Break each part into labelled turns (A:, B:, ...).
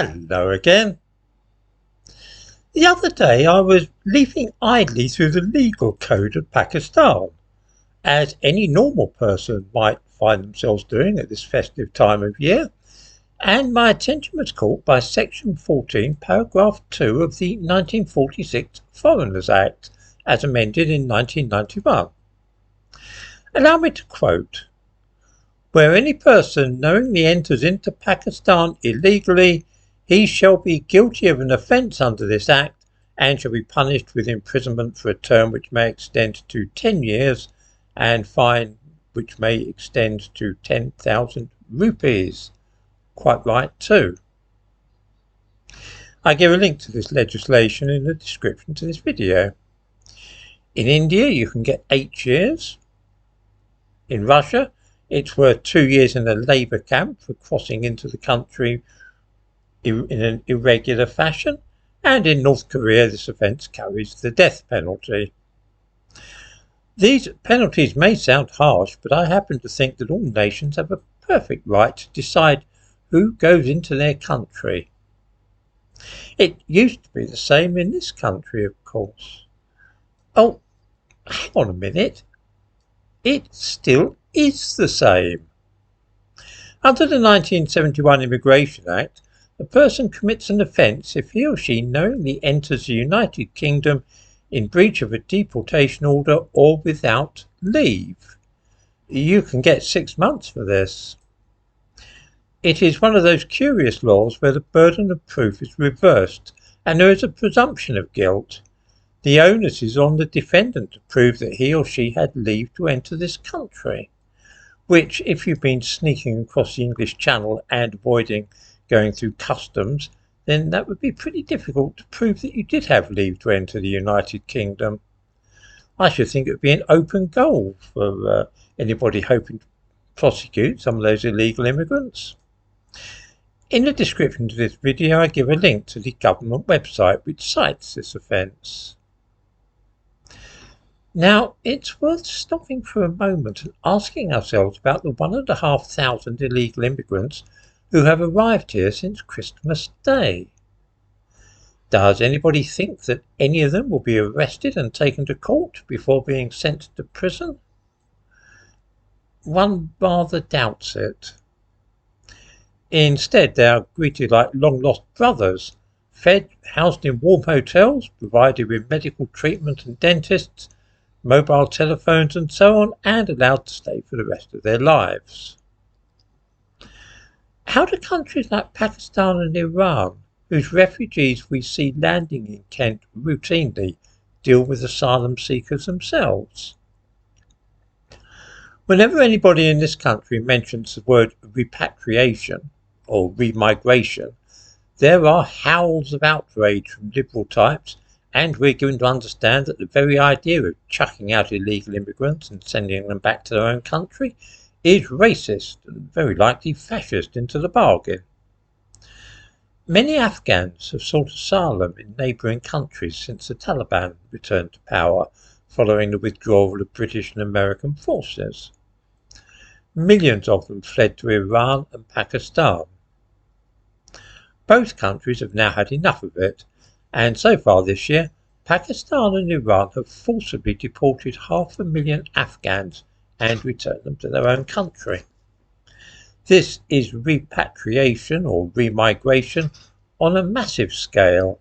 A: Hello again. The other day I was leafing idly through the legal code of Pakistan, as any normal person might find themselves doing at this festive time of year, and my attention was caught by Section 14, Paragraph 2 of the 1946 Foreigners Act, as amended in 1991. Allow me to quote, "Where any person knowingly enters into Pakistan illegally, he shall be guilty of an offence under this Act and shall be punished with imprisonment for a term which may extend to 10 years and fine which may extend to 10,000 rupees. Quite right too. I give a link to this legislation in the description to this video. In India you can get 8 years. In Russia it's worth 2 years in a labour camp for crossing into the country in an irregular fashion, and in North Korea this offence carries the death penalty. These penalties may sound harsh, but I happen to think that all nations have a perfect right to decide who goes into their country. It used to be the same in this country, of course. Oh, hang on a minute. It still is the same. Under the 1971 Immigration Act, a person commits an offence if he or she knowingly enters the United Kingdom in breach of a deportation order or without leave. You can get 6 months for this. It is one of those curious laws where the burden of proof is reversed and there is a presumption of guilt. The onus is on the defendant to prove that he or she had leave to enter this country, which, if you've been sneaking across the English Channel and avoiding going through customs, then that would be pretty difficult to prove that you did have leave to enter the United Kingdom. I should think it would be an open goal for anybody hoping to prosecute some of those illegal immigrants. In the description to this video I give a link to the government website which cites this offence. Now, it's worth stopping for a moment and asking ourselves about the 1,500 illegal immigrants who have arrived here since Christmas Day. Does anybody think that any of them will be arrested and taken to court before being sent to prison? One rather doubts it. Instead, they are greeted like long-lost brothers, fed, housed in warm hotels, provided with medical treatment and dentists, mobile telephones and so on, and allowed to stay for the rest of their lives. How do countries like Pakistan and Iran, whose refugees we see landing in Kent routinely, deal with asylum seekers themselves? Whenever anybody in this country mentions the word repatriation or remigration, there are howls of outrage from liberal types, and we're given to understand that the very idea of chucking out illegal immigrants and sending them back to their own country is racist and very likely fascist into the bargain. Many Afghans have sought asylum in neighbouring countries since the Taliban returned to power following the withdrawal of British and American forces. Millions of them fled to Iran and Pakistan. Both countries have now had enough of it, and so far this year, Pakistan and Iran have forcibly deported 500,000 Afghans and returned them to their own country. This is repatriation or remigration on a massive scale.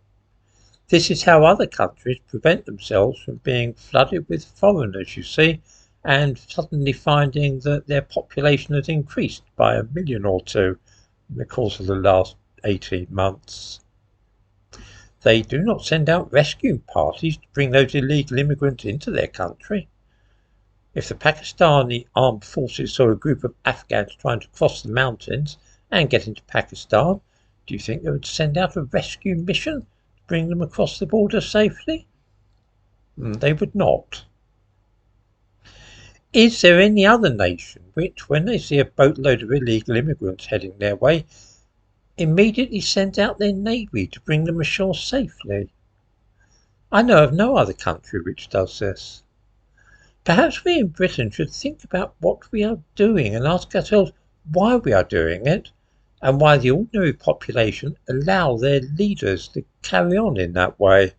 A: This is how other countries prevent themselves from being flooded with foreigners, you see, and suddenly finding that their population has increased by 1 million or 2 in the course of the last 18 months. They do not send out rescue parties to bring those illegal immigrants into their country. If the Pakistani armed forces saw a group of Afghans trying to cross the mountains and get into Pakistan, do you think they would send out a rescue mission to bring them across the border safely? They would not. Is there any other nation which, when they see a boatload of illegal immigrants heading their way, immediately sends out their navy to bring them ashore safely? I know of no other country which does this. Perhaps we in Britain should think about what we are doing and ask ourselves why we are doing it, and why the ordinary population allow their leaders to carry on in that way.